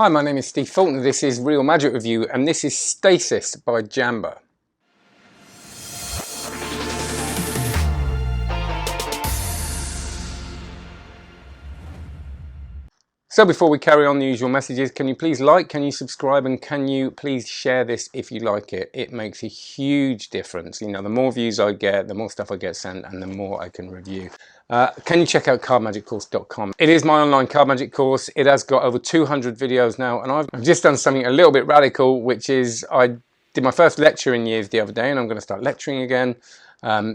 Hi, my name is Steve Fulton. This is Real Magic Review, and this is Stasis by Jambor. So before we carry on the usual messages, can you please like, can you subscribe, and can you please share this if you like it? It makes a huge difference. You know, the more views I get, the more stuff I get sent, and the more I can review. Can you check out cardmagiccourse.com? It is my online card magic course. It has got over 200 videos now, and I've just done something a little bit radical, which is I did my first lecture in years the other day, and I'm going to start lecturing again.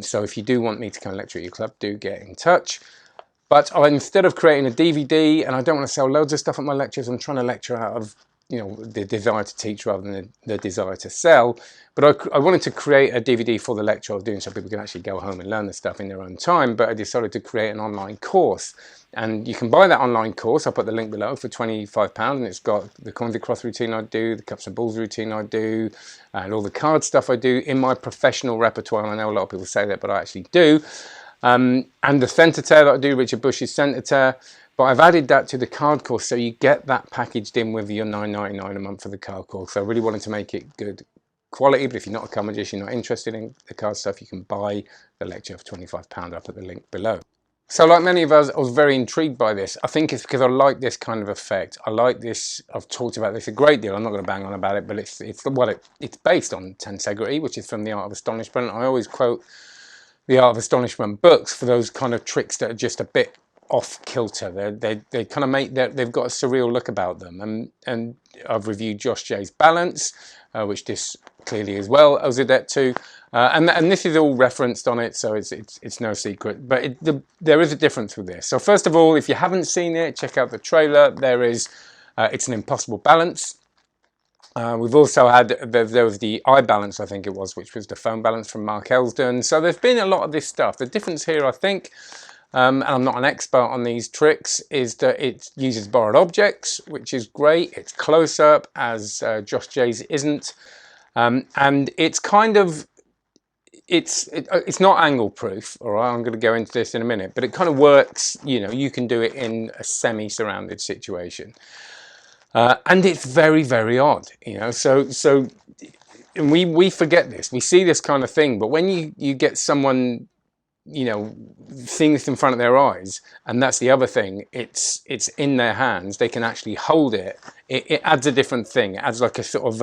So if you do want me to come lecture at your club, do get in touch. But instead of creating a DVD, and I don't want to sell loads of stuff at my lectures, I'm trying to lecture out of, you know, the desire to teach rather than the desire to sell. But I wanted to create a DVD for the lecture I was doing so people can actually go home and learn the stuff in their own time. But I decided to create an online course. And you can buy that online course. I'll put the link below for £25. And it's got the coins across routine I do, the cups and balls routine I do, and all the card stuff I do in my professional repertoire. And I know a lot of people say that, but I actually do. And the centre tear that I do, Richard Bush's centre tear, but I've added that to the card course, so you get that packaged in with your £9.99 a month for the card course. So I really wanted to make it good quality, but if you're not a card magician, you're not interested in the card stuff, you can buy the lecture for £25. I'll put the link below. So like many of us, I was very intrigued by this. I think it's because I like this kind of effect. I like this, I've talked about this a great deal, I'm not going to bang on about it, but it's based on tensegrity, which is from The Art of Astonishment. I always quote The Art of Astonishment books for those kind of tricks that are just a bit off kilter. They kind of make that they've got a surreal look about them. And I've reviewed Josh Jay's Balance, which this clearly as well owes a debt to. And this is all referenced on it, so it's no secret. But there is a difference with this. So first of all, if you haven't seen it, check out the trailer. It's an impossible balance. We've also had, there was the eye balance, I think it was, which was the phone balance from Mark Elsden. So there's been a lot of this stuff. The difference here, I think, and I'm not an expert on these tricks, is that it uses borrowed objects, which is great. It's close up, as Josh Jay's isn't. And it's kind of, it's not angle proof, all right? I'm going to go into this in a minute, but it kind of works, you know, you can do it in a semi-surrounded situation. And it's very, very odd, you know, so and we forget this, we see this kind of thing, but when you get someone, you know, seeing this in front of their eyes, and that's the other thing, it's in their hands, they can actually hold it, it adds a different thing, it adds like a sort of,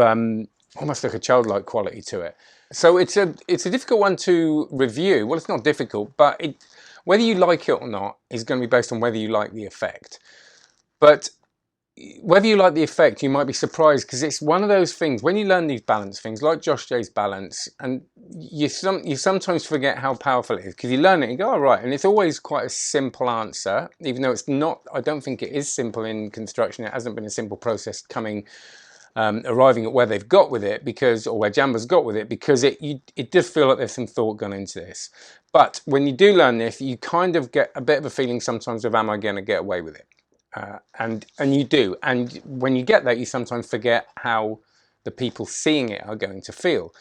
almost like a childlike quality to it. So it's a difficult one to review. Well, it's not difficult, but whether you like it or not is going to be based on whether you like the effect. But whether you like the effect, you might be surprised, because it's one of those things, when you learn these balance things, like Josh Jay's Balance, and you sometimes forget how powerful it is, because you learn it and you go, oh, right, and it's always quite a simple answer, even though it's not, I don't think it is simple in construction. It hasn't been a simple process arriving at where they've got with it, or where Jambor's got with it, because it does feel like there's some thought gone into this. But when you do learn this, you kind of get a bit of a feeling sometimes of, am I going to get away with it? And you do, and when you get that, you sometimes forget how the people seeing it are going to feel.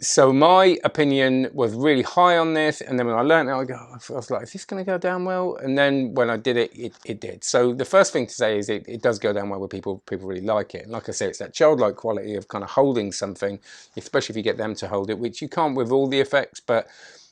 So my opinion was really high on this, and then when I learned it, I was like, is this going to go down well? And then when I did it, it did. So the first thing to say is it does go down well with people. People really like it. And like I say, it's that childlike quality of kind of holding something, especially if you get them to hold it, which you can't with all the effects, but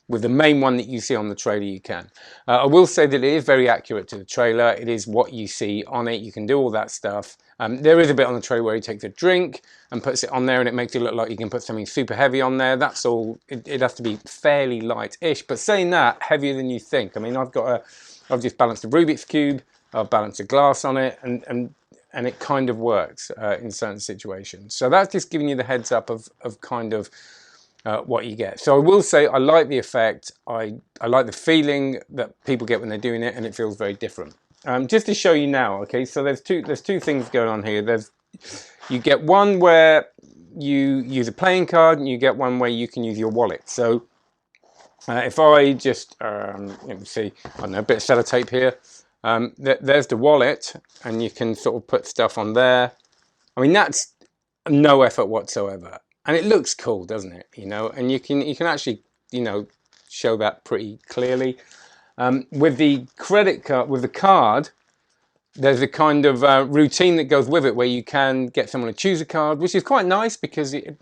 with the main one that you see on the trailer, you can. I will say that it is very accurate to the trailer. It is what you see on it. You can do all that stuff. There is a bit on the trailer where he takes a drink and puts it on there, and it makes it look like you can put something super heavy on there. That's all. It has to be fairly light-ish. But saying that, heavier than you think. I mean, I've just balanced a Rubik's Cube. I've balanced a glass on it, and it kind of works in certain situations. So that's just giving you the heads up of kind of what you get. So I will say I like the effect. I like the feeling that people get when they're doing it, and it feels very different. Just to show you now, okay, so there's two things going on here. You get one where you use a playing card, and you get one where you can use your wallet. So if I just let me see, I don't know, a bit of sellotape here. There's the wallet, and you can sort of put stuff on there. I mean, that's no effort whatsoever. And it looks cool, doesn't it? You know, and you can actually, you know, show that pretty clearly. With the credit card, with the card, There's a kind of routine that goes with it where you can get someone to choose a card, which is quite nice because it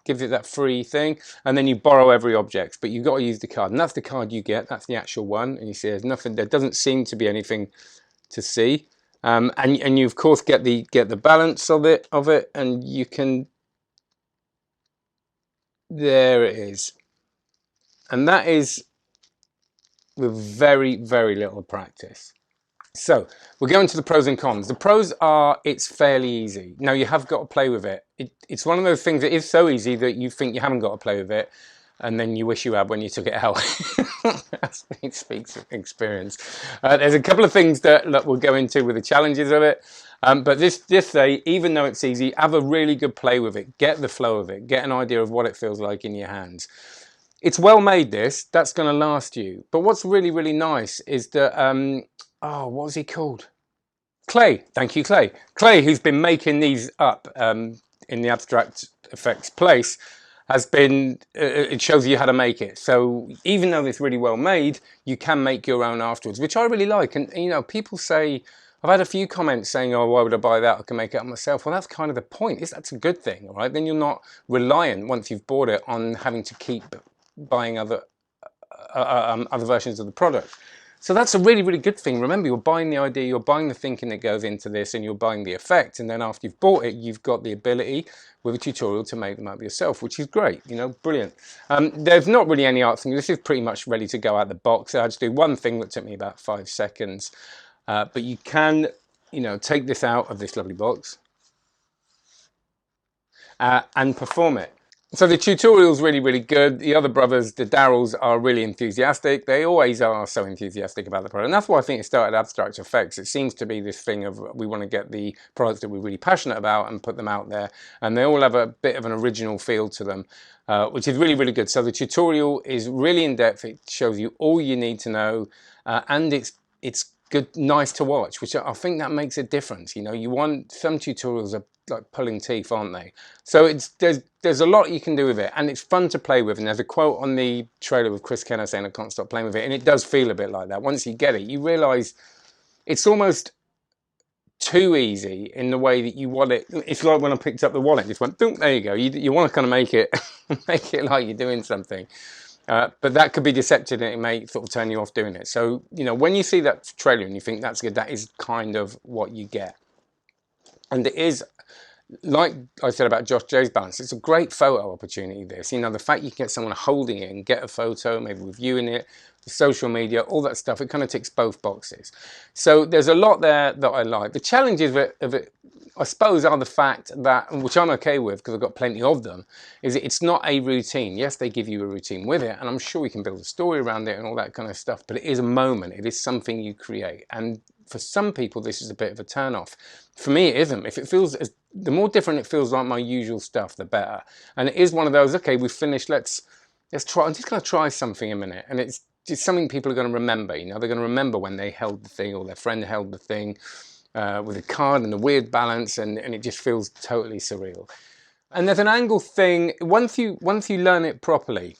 gives it that free thing, and then you borrow every object, but you've got to use the card, and that's the card you get. That's the actual one, and you see there's nothing. There doesn't seem to be anything to see, and you of course get the balance of it, and you can. There it is, and that is with very little practice. So we're going to the pros and cons. The pros are it's fairly easy. Now you have got to play with it. It's one of those things that is so easy that you think you haven't got to play with it, and then you wish you had when you took it out. It speaks of experience. There's a couple of things that we'll go into with the challenges of it. But this say, even though it's easy, have a really good play with it. Get the flow of it. Get an idea of what it feels like in your hands. It's well made, this. That's going to last you. But what's really nice is that, oh, what was he called? Clay. Thank you, Clay. Clay, who's been making these up in the abstract effects place, has been, it shows you how to make it. So even though it's really well made, you can make your own afterwards, which I really like. And, you know, people say, I've had a few comments saying, oh, why would I buy that? I can make it up myself. Well, that's kind of the point. That's a good thing, all right? Then you're not reliant, once you've bought it, on having to keep buying other versions of the product. So that's a really good thing. Remember, you're buying the idea, you're buying the thinking that goes into this, and you're buying the effect. And then after you've bought it, you've got the ability with a tutorial to make them up yourself, which is great, you know, brilliant. There's not really any art thing. This is pretty much ready to go out the box. I had to do one thing that took me about 5 seconds. But you can, you know, take this out of this lovely box and perform it. So the tutorial's really good. The other brothers, the Darrells, are really enthusiastic. They always are so enthusiastic about the product. And that's why I think it started Abstract Effects. It seems to be this thing of we want to get the products that we're really passionate about and put them out there. And they all have a bit of an original feel to them, which is really good. So the tutorial is really in-depth. It shows you all you need to know. And it's good, nice to watch, which I think that makes a difference. You know, you want, some tutorials are like pulling teeth, aren't they? So there's a lot you can do with it, and it's fun to play with. And there's a quote on the trailer with Chris Kenner saying, I can't stop playing with it, and it does feel a bit like that. Once you get it, you realize it's almost too easy in the way that you want it. It's like when I picked up the wallet, just went, boom, there you go. You want to kind of make it like you're doing something. But that could be deceptive, and it may sort of turn you off doing it. So, you know, when you see that trailer and you think that's good, that is kind of what you get. And it is, like I said about Josh J's balance, it's a great photo opportunity, this. You know, the fact you can get someone holding it and get a photo, maybe reviewing it, the social media, all that stuff, it kind of ticks both boxes. So there's a lot there that I like. The challenges of it, I suppose, are the fact that, which I'm okay with because I've got plenty of them, is it's not a routine. Yes, they give you a routine with it, and I'm sure we can build a story around it and all that kind of stuff, but it is a moment. It is something you create. And for some people, this is a bit of a turn off. For me, it isn't. If it feels, the more different it feels like my usual stuff, the better. And it is one of those, okay, we've finished, let's try, I'm just going to try something a minute. And it's just something people are going to remember. You know, they're going to remember when they held the thing, or their friend held the thing with a card and a weird balance, and it just feels totally surreal. And there's an angle thing. Once you learn it properly,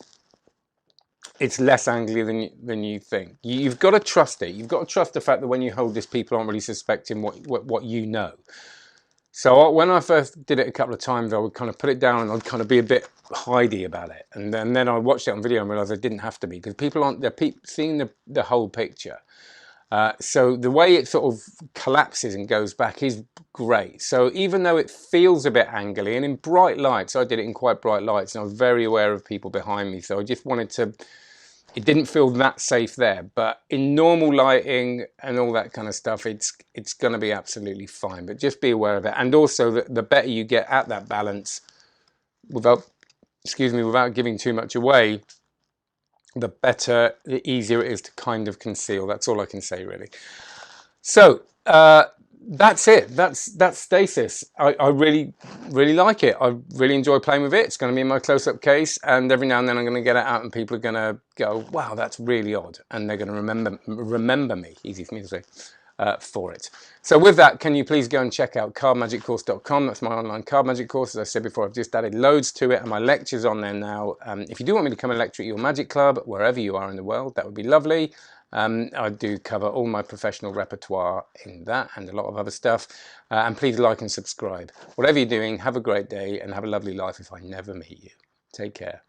it's less angly than you think. You've got to trust it. You've got to trust the fact that when you hold this, people aren't really suspecting what you know. So when I first did it a couple of times, I would kind of put it down and I'd kind of be a bit hidey about it. And then I watched it on video and realized I didn't have to be, because people aren't, they're seeing the whole picture. So the way it sort of collapses and goes back is great. So even though it feels a bit angly, and in bright lights, I did it in quite bright lights, and I was very aware of people behind me. So I just wanted to, it didn't feel that safe there, but in normal lighting and all that kind of stuff, it's going to be absolutely fine. But just be aware of it. And also, the better you get at that balance, without giving too much away, the better, the easier it is to kind of conceal. That's all I can say, really. So that's it. That's Stasis. I really like it. I really enjoy playing with it. It's going to be in my close-up case, and every now and then I'm going to get it out and people are going to go, wow, that's really odd, and they're going to remember me, easy for me to say, for it. So with that, can you please go and check out cardmagiccourse.com. That's my online card magic course. As I said before, I've just added loads to it, and my lectures on there now. If you do want me to come and lecture at your magic club, wherever you are in the world, that would be lovely. I do cover all my professional repertoire in that and a lot of other stuff. And please like and subscribe. Whatever you're doing, have a great day and have a lovely life if I never meet you. Take care.